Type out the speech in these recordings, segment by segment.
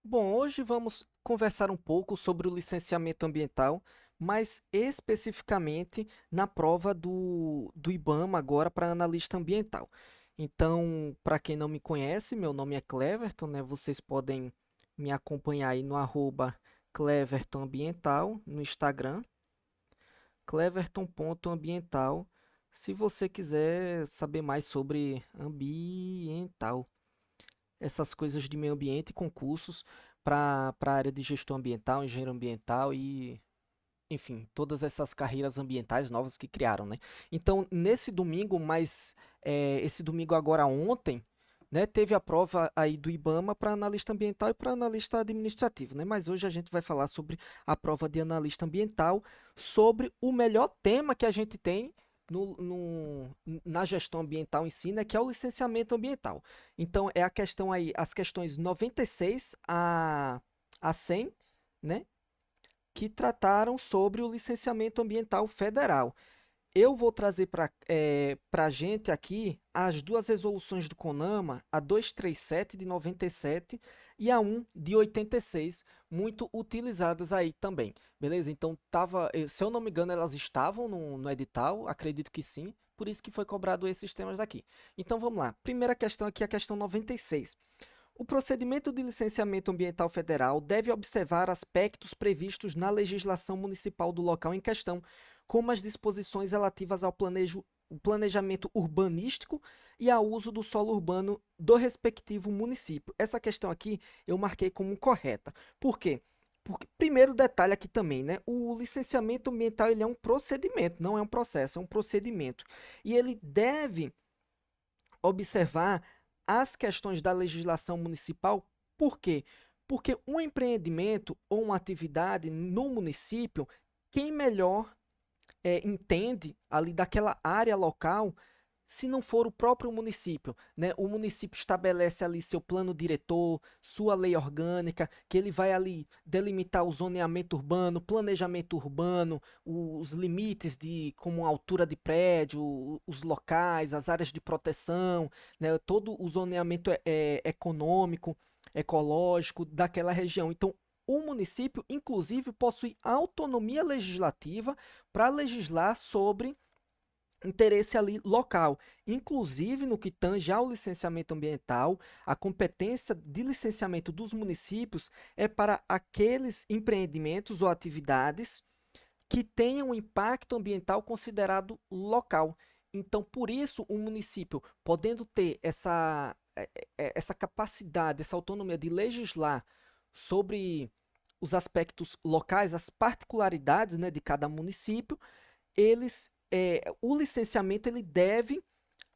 Bom, hoje vamos conversar um pouco sobre o licenciamento ambiental, mais especificamente na prova do IBAMA agora para analista ambiental. Então, para quem não me conhece, meu nome é Cleverton, né? Vocês podem me acompanhar aí no arroba Cleverton Ambiental no Instagram, cleverton.ambiental, se você quiser saber mais sobre ambiental, essas coisas de meio ambiente, concursos para a área de gestão ambiental, engenheiro ambiental e, enfim, todas essas carreiras ambientais novas que criaram, né? Então, nesse domingo, esse domingo agora ontem, né, teve a prova aí do IBAMA para analista ambiental e para analista administrativo, né? Mas hoje a gente vai falar sobre a prova de analista ambiental, sobre o melhor tema que a gente tem na gestão ambiental em si, né, que é o licenciamento ambiental. Então, é a questão aí, as questões 96 a 100, né, que trataram sobre o licenciamento ambiental federal. Eu vou trazer para a gente aqui as duas resoluções do CONAMA, a 237 de 97 e a 1 de 86, muito utilizadas aí também, beleza? Então, se eu não me engano, elas estavam no edital, acredito que sim, por isso que foi cobrado esses temas daqui. Então, vamos lá. Primeira questão aqui, a questão 96. O procedimento de licenciamento ambiental federal deve observar aspectos previstos na legislação municipal do local em questão, como as disposições relativas ao planejamento urbanístico e ao uso do solo urbano do respectivo município. Essa questão aqui eu marquei como correta. Por quê? Porque, primeiro detalhe aqui também, né? O licenciamento ambiental ele é um procedimento, não é um processo, é um procedimento. E ele deve observar as questões da legislação municipal. Por quê? Porque um empreendimento ou uma atividade no município, quem melhor entende ali daquela área local, se não for o próprio município, né? O município estabelece ali seu plano diretor, sua lei orgânica, que ele vai ali delimitar o zoneamento urbano, planejamento urbano, os limites de como a altura de prédio, os locais, as áreas de proteção, né? Todo o zoneamento econômico, ecológico daquela região. Então, o município, inclusive, possui autonomia legislativa para legislar sobre interesse ali local, inclusive no que tange ao licenciamento ambiental, a competência de licenciamento dos municípios é para aqueles empreendimentos ou atividades que tenham um impacto ambiental considerado local. Então, por isso, o município, podendo ter essa capacidade, essa autonomia de legislar sobre os aspectos locais, as particularidades, né, de cada município, o licenciamento ele deve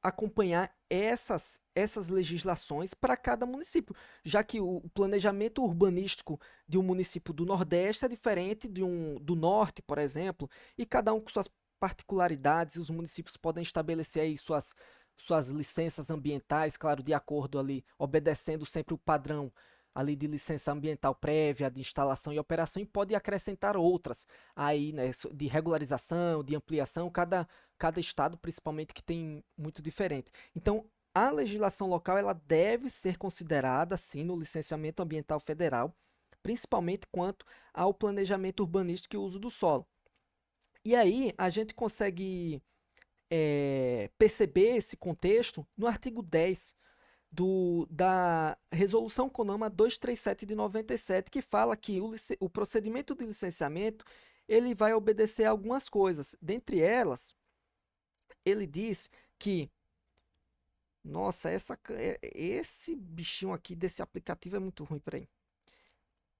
acompanhar essas legislações para cada município, já que o planejamento urbanístico de um município do Nordeste é diferente do Norte, por exemplo, e cada um com suas particularidades, os municípios podem estabelecer aí suas licenças ambientais, claro, de acordo ali, obedecendo sempre o padrão ali de licença ambiental prévia, de instalação e operação, e pode acrescentar outras aí, né, de regularização, de ampliação, cada estado, principalmente, que tem muito diferente. Então, a legislação local ela deve ser considerada, sim, no licenciamento ambiental federal, principalmente quanto ao planejamento urbanístico e uso do solo. E aí, a gente consegue perceber esse contexto no artigo 10 da Resolução CONAMA 237 de 97, que fala que o procedimento de licenciamento ele vai obedecer a algumas coisas. Dentre elas, ele diz que, nossa, esse bichinho aqui desse aplicativo é muito ruim, peraí.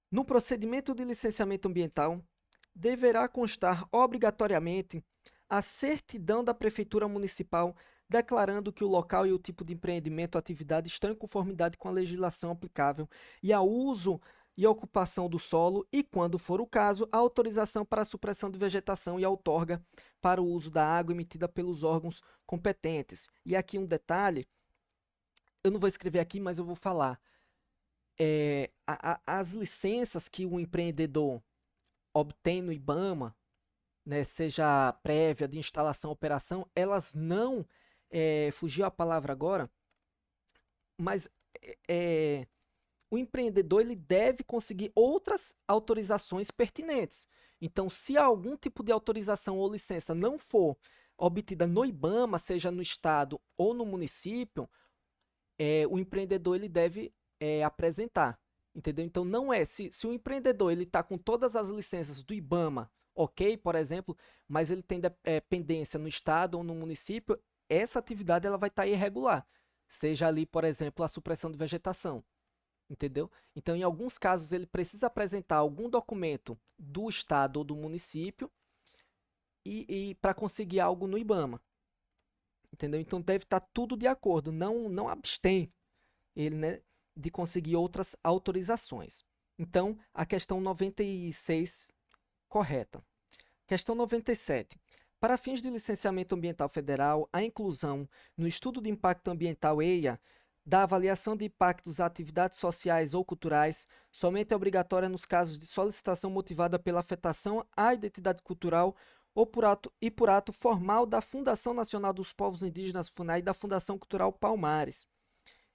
No procedimento de licenciamento ambiental, deverá constar obrigatoriamente a certidão da Prefeitura Municipal declarando que o local e o tipo de empreendimento ou atividade estão em conformidade com a legislação aplicável e ao uso e ocupação do solo e, quando for o caso, a autorização para a supressão de vegetação e a outorga para o uso da água emitida pelos órgãos competentes. E aqui um detalhe, eu não vou escrever aqui, mas eu vou falar. As licenças que o empreendedor obtém no IBAMA, né, seja prévia, de instalação, operação, elas não, fugiu a palavra agora, mas é, o empreendedor ele deve conseguir outras autorizações pertinentes. Então, se algum tipo de autorização ou licença não for obtida no IBAMA, seja no estado ou no município, o empreendedor ele deve apresentar, entendeu? Então, não é, se o empreendedor ele está com todas as licenças do IBAMA, ok, por exemplo, mas ele tem pendência no estado ou no município, essa atividade ela vai estar irregular, seja ali, por exemplo, a supressão de vegetação, entendeu? Então, em alguns casos, ele precisa apresentar algum documento do estado ou do município e para conseguir algo no IBAMA, entendeu? Então, deve estar tudo de acordo, não abstém ele, né, de conseguir outras autorizações. Então, a questão 96 correta. Questão 97. Para fins de licenciamento ambiental federal, a inclusão no estudo de impacto ambiental EIA da avaliação de impactos a atividades sociais ou culturais somente é obrigatória nos casos de solicitação motivada pela afetação à identidade cultural ou por ato formal da Fundação Nacional dos Povos Indígenas FUNAI e da Fundação Cultural Palmares.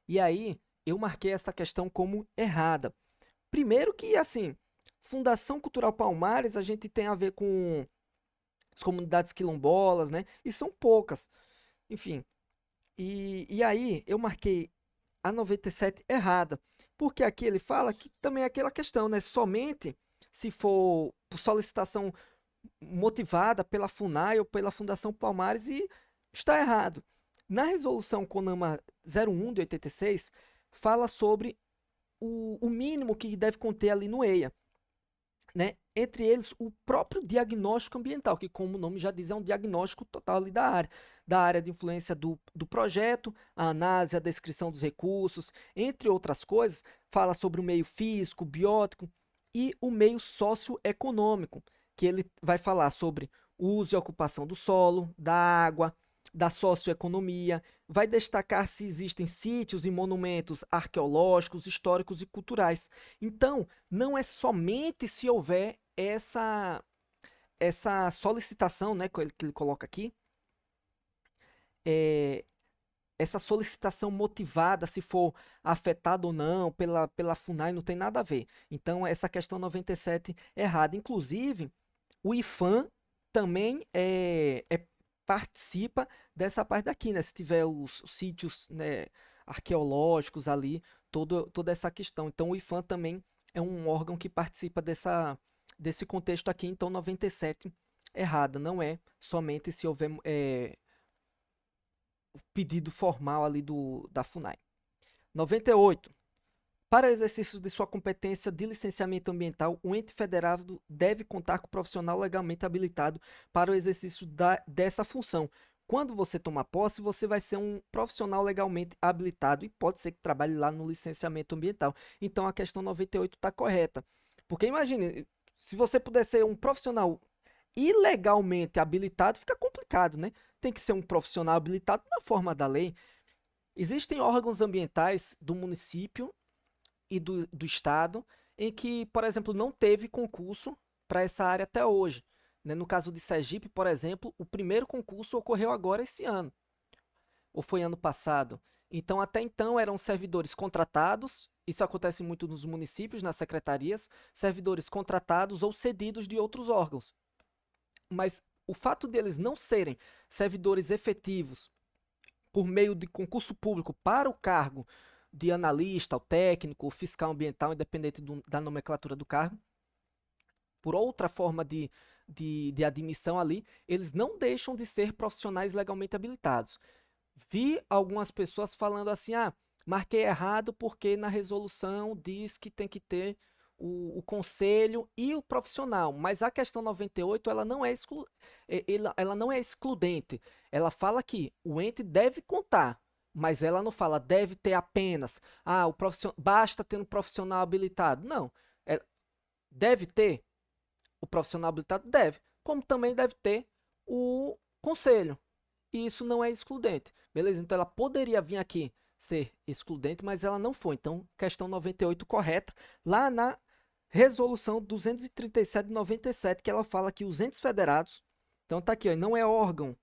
E aí, eu marquei essa questão como errada. Primeiro que, assim, Fundação Cultural Palmares, a gente tem a ver com as comunidades quilombolas, né? E são poucas. Enfim, e aí eu marquei a 97 errada. Porque aqui ele fala que também é aquela questão, né? Somente se for por solicitação motivada pela FUNAI ou pela Fundação Palmares e está errado. Na resolução CONAMA 01 de 86, fala sobre o mínimo que deve conter ali no EIA, né? Entre eles, o próprio diagnóstico ambiental, que, como o nome já diz, é um diagnóstico total ali da área de influência do projeto, a análise, a descrição dos recursos, entre outras coisas, fala sobre o meio físico, biótico e o meio socioeconômico, que ele vai falar sobre o uso e ocupação do solo, da água, da socioeconomia, vai destacar se existem sítios e monumentos arqueológicos, históricos e culturais. Então, não é somente se houver essa solicitação, né, que ele coloca aqui, é, essa solicitação motivada, se for afetado ou não pela FUNAI, não tem nada a ver. Então, essa questão 97 é errada. Inclusive, o IFAM também participa dessa parte daqui, né? Se tiver os sítios, né, arqueológicos ali, toda essa questão. Então, o IFAM também é um órgão que participa desse contexto aqui. Então, 97 errada, não é somente se houver pedido formal ali da FUNAI. 98. Para exercício de sua competência de licenciamento ambiental, o ente federado deve contar com profissional legalmente habilitado para o exercício dessa função. Quando você tomar posse, você vai ser um profissional legalmente habilitado e pode ser que trabalhe lá no licenciamento ambiental. Então a questão 98 está correta. Porque imagine, se você puder ser um profissional ilegalmente habilitado, fica complicado, né? Tem que ser um profissional habilitado na forma da lei. Existem órgãos ambientais do município e do estado, em que, por exemplo, não teve concurso para essa área até hoje. Né? No caso de Sergipe, por exemplo, o primeiro concurso ocorreu agora esse ano, ou foi ano passado. Então, até então, eram servidores contratados, isso acontece muito nos municípios, nas secretarias, servidores contratados ou cedidos de outros órgãos. Mas o fato deles não serem servidores efetivos por meio de concurso público para o cargo de analista, ou técnico, ou fiscal ambiental, independente da nomenclatura do cargo, por outra forma de admissão ali, eles não deixam de ser profissionais legalmente habilitados. Vi algumas pessoas falando assim, marquei errado porque na resolução diz que tem que ter o conselho e o profissional, mas a questão 98 ela não é excludente. Ela fala que o ente deve contar, mas ela não fala deve ter apenas, basta ter um profissional habilitado. Não, deve ter o profissional habilitado? Deve, como também deve ter o conselho. E isso não é excludente, beleza? Então ela poderia vir aqui ser excludente, mas ela não foi. Então, questão 98 correta, lá na resolução 237 de 97, que ela fala que os entes federados, então tá aqui, ó, não é órgão,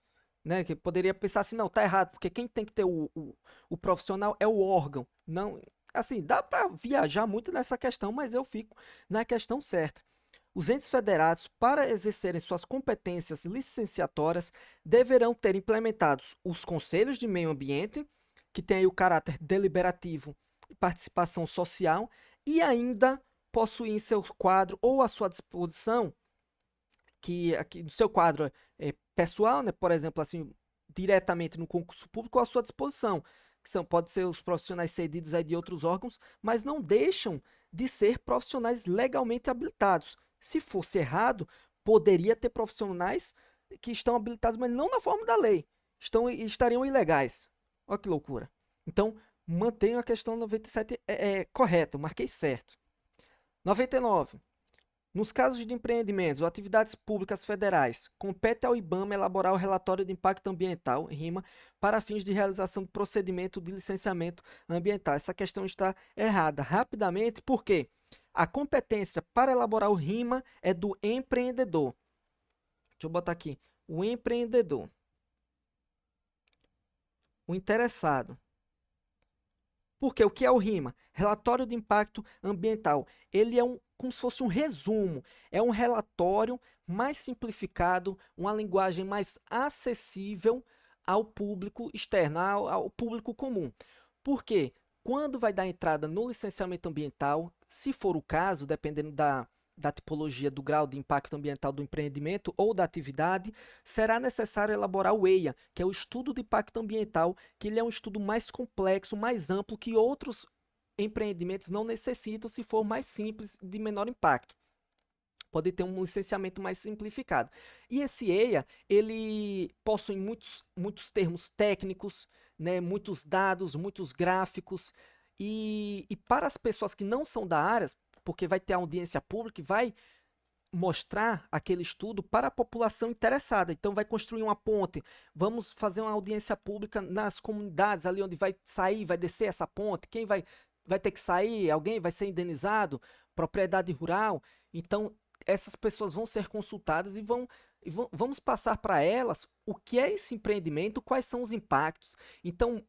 né? Que poderia pensar assim, não, tá errado, porque quem tem que ter o profissional é o órgão, não, assim, dá para viajar muito nessa questão, mas eu fico na questão certa. Os entes federados, para exercerem suas competências licenciatórias, deverão ter implementados os conselhos de meio ambiente, que tem aí o caráter deliberativo e participação social, e ainda possuir em seu quadro ou à sua disposição, que aqui no seu quadro pessoal, né, por exemplo, assim, diretamente no concurso público, à sua disposição, que são, pode ser os profissionais cedidos aí de outros órgãos, mas não deixam de ser profissionais legalmente habilitados. Se fosse errado, poderia ter profissionais que estão habilitados, mas não na forma da lei, estariam ilegais. Olha que loucura. Então, mantenho a questão 97 correta, eu marquei certo. 99. Nos casos de empreendimentos ou atividades públicas federais, compete ao IBAMA elaborar o relatório de impacto ambiental, RIMA, para fins de realização do procedimento de licenciamento ambiental. Essa questão está errada. Rapidamente, porque a competência para elaborar o RIMA é do empreendedor. Deixa eu botar aqui. O empreendedor. O interessado. Porque o que é o RIMA? Relatório de Impacto Ambiental. Ele é como se fosse um resumo, é um relatório mais simplificado, uma linguagem mais acessível ao público externo, ao público comum. Porque quando vai dar entrada no licenciamento ambiental, se for o caso, dependendo da tipologia do grau de impacto ambiental do empreendimento ou da atividade, será necessário elaborar o EIA, que é o estudo de impacto ambiental, que ele é um estudo mais complexo, mais amplo, que outros empreendimentos não necessitam se for mais simples, de menor impacto. Pode ter um licenciamento mais simplificado. E esse EIA, ele possui muitos termos técnicos, né, muitos dados, muitos gráficos, e para as pessoas que não são da área, porque vai ter audiência pública e vai mostrar aquele estudo para a população interessada. Então, vai construir uma ponte, vamos fazer uma audiência pública nas comunidades, ali onde vai sair, vai descer essa ponte, quem vai ter que sair, alguém vai ser indenizado, propriedade rural. Então, essas pessoas vão ser consultadas vamos passar para elas o que é esse empreendimento, quais são os impactos. Então,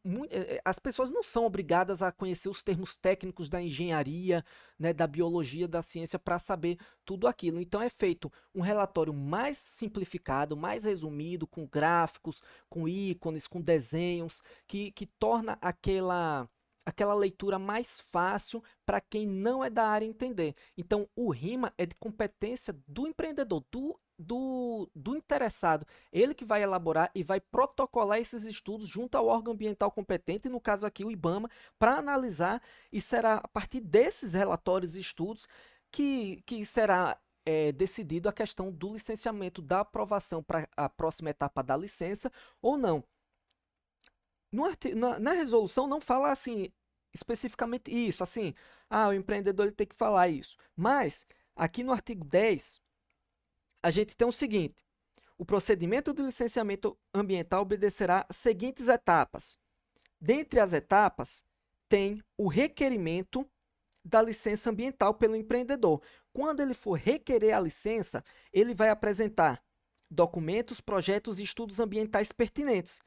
as pessoas não são obrigadas a conhecer os termos técnicos da engenharia, né, da biologia, da ciência, para saber tudo aquilo. Então, é feito um relatório mais simplificado, mais resumido, com gráficos, com ícones, com desenhos, que torna aquela leitura mais fácil para quem não é da área entender. Então, o RIMA é de competência do empreendedor, do interessado. Ele que vai elaborar e vai protocolar esses estudos junto ao órgão ambiental competente, no caso aqui o IBAMA, para analisar, e será a partir desses relatórios e estudos que será decidido a questão do licenciamento, da aprovação para a próxima etapa da licença ou não. Na resolução não fala assim especificamente isso, assim, o empreendedor ele tem que falar isso. Mas aqui no artigo 10, a gente tem o seguinte: o procedimento de licenciamento ambiental obedecerá às seguintes etapas. Dentre as etapas, tem o requerimento da licença ambiental pelo empreendedor. Quando ele for requerer a licença, ele vai apresentar documentos, projetos e estudos ambientais pertinentes,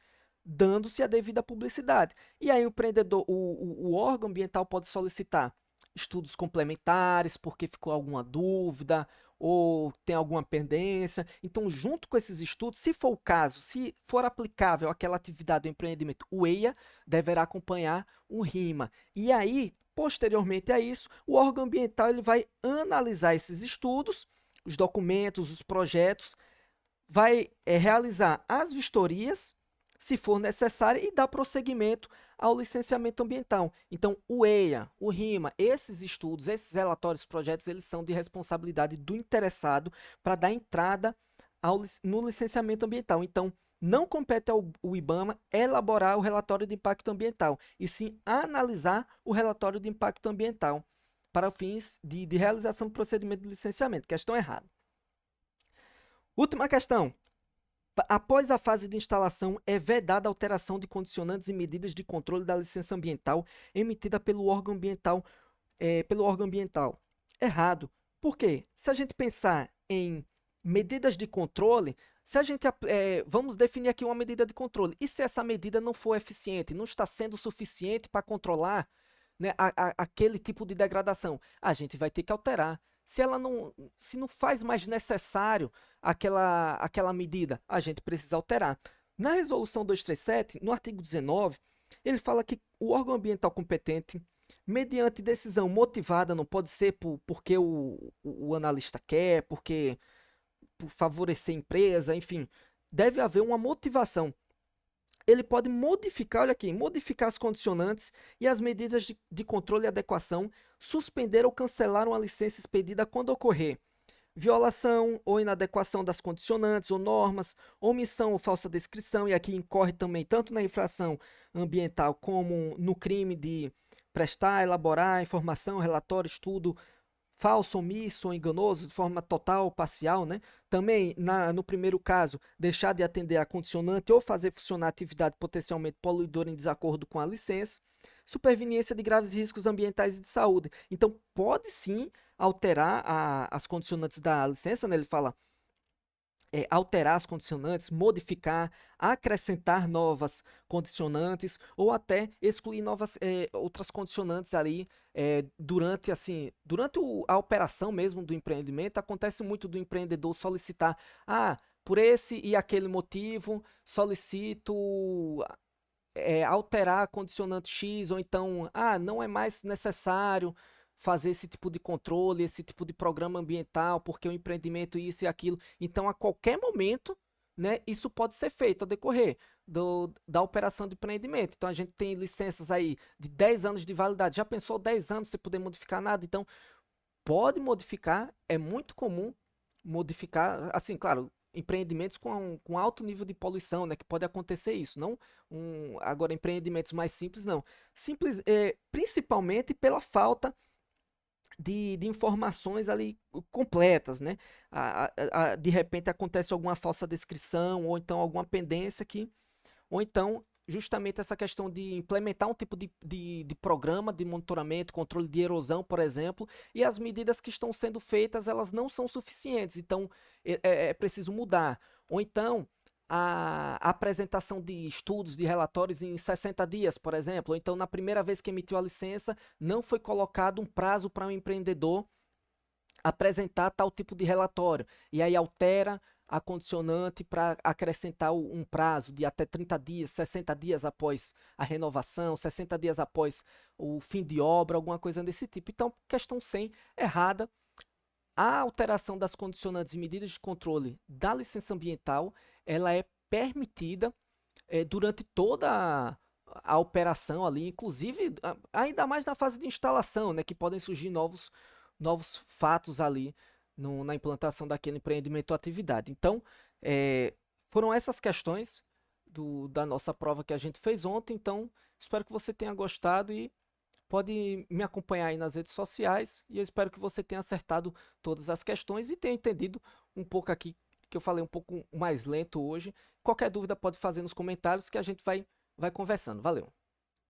dando-se a devida publicidade. E aí o empreendedor, o órgão ambiental pode solicitar estudos complementares, porque ficou alguma dúvida ou tem alguma pendência. Então, junto com esses estudos, se for o caso, se for aplicável àquela atividade do empreendimento, o EIA deverá acompanhar o RIMA. E aí, posteriormente a isso, o órgão ambiental ele vai analisar esses estudos, os documentos, os projetos, vai realizar as vistorias, se for necessário, e dar prosseguimento ao licenciamento ambiental. Então, o EIA, o RIMA, esses estudos, esses relatórios, projetos, eles são de responsabilidade do interessado para dar entrada no licenciamento ambiental. Então, não compete ao IBAMA elaborar o relatório de impacto ambiental, e sim analisar o relatório de impacto ambiental para fins de realização do procedimento de licenciamento. Questão errada. Última questão. Após a fase de instalação, é vedada a alteração de condicionantes e medidas de controle da licença ambiental emitida pelo órgão ambiental. Errado. Por quê? Se a gente pensar em medidas de controle, se a gente vamos definir aqui uma medida de controle, e se essa medida não for eficiente, não está sendo suficiente para controlar, né, aquele tipo de degradação, a gente vai ter que alterar. Se não faz mais necessário aquela medida, a gente precisa alterar. Na resolução 237, no artigo 19, ele fala que o órgão ambiental competente, mediante decisão motivada, não pode ser porque o analista quer, porque por favorecer a empresa, enfim, deve haver uma motivação. Ele pode modificar, olha aqui, modificar as condicionantes e as medidas de controle e adequação, suspender ou cancelar uma licença expedida quando ocorrer violação ou inadequação das condicionantes ou normas, omissão ou falsa descrição, e aqui incorre também tanto na infração ambiental como no crime de prestar, elaborar informação, relatório, estudo falso, omisso ou enganoso, de forma total ou parcial, né? Também, no primeiro caso, deixar de atender a condicionante ou fazer funcionar atividade potencialmente poluidora em desacordo com a licença. Superveniência de graves riscos ambientais e de saúde. Então, pode sim alterar as condicionantes da licença, né? Ele fala alterar as condicionantes, modificar, acrescentar novas condicionantes ou até excluir outras condicionantes ali durante a operação mesmo do empreendimento. Acontece muito do empreendedor solicitar, por esse e aquele motivo, solicito alterar a condicionante X, ou então, não é mais necessário fazer esse tipo de controle, esse tipo de programa ambiental, porque o empreendimento isso e aquilo. Então, a qualquer momento, né, isso pode ser feito ao decorrer da operação de empreendimento. Então, a gente tem licenças aí de 10 anos de validade. Já pensou 10 anos sem poder modificar nada? Então, pode modificar, é muito comum modificar, assim, claro, empreendimentos com alto nível de poluição, né, que pode acontecer isso, não agora empreendimentos mais simples, não. Simples, principalmente pela falta de informações ali completas, né? De repente acontece alguma falsa descrição ou então alguma pendência ou então justamente essa questão de implementar um tipo de programa de monitoramento, controle de erosão, por exemplo, e as medidas que estão sendo feitas, elas não são suficientes, então é preciso mudar. Ou então, a apresentação de estudos, de relatórios em 60 dias, por exemplo, ou então na primeira vez que emitiu a licença, não foi colocado um prazo para um empreendedor apresentar tal tipo de relatório, e aí altera a condicionante para acrescentar um prazo de até 30 dias, 60 dias após a renovação, 60 dias após o fim de obra, alguma coisa desse tipo. Então, questão 100, errada. A alteração das condicionantes e medidas de controle da licença ambiental, ela é permitida durante toda a operação ali, inclusive ainda mais na fase de instalação, né, que podem surgir novos fatos ali na implantação daquele empreendimento ou atividade. Então, foram essas questões da nossa prova que a gente fez ontem. Então, espero que você tenha gostado e pode me acompanhar aí nas redes sociais. E eu espero que você tenha acertado todas as questões e tenha entendido um pouco aqui, que eu falei um pouco mais lento hoje. Qualquer dúvida pode fazer nos comentários que a gente vai conversando. Valeu!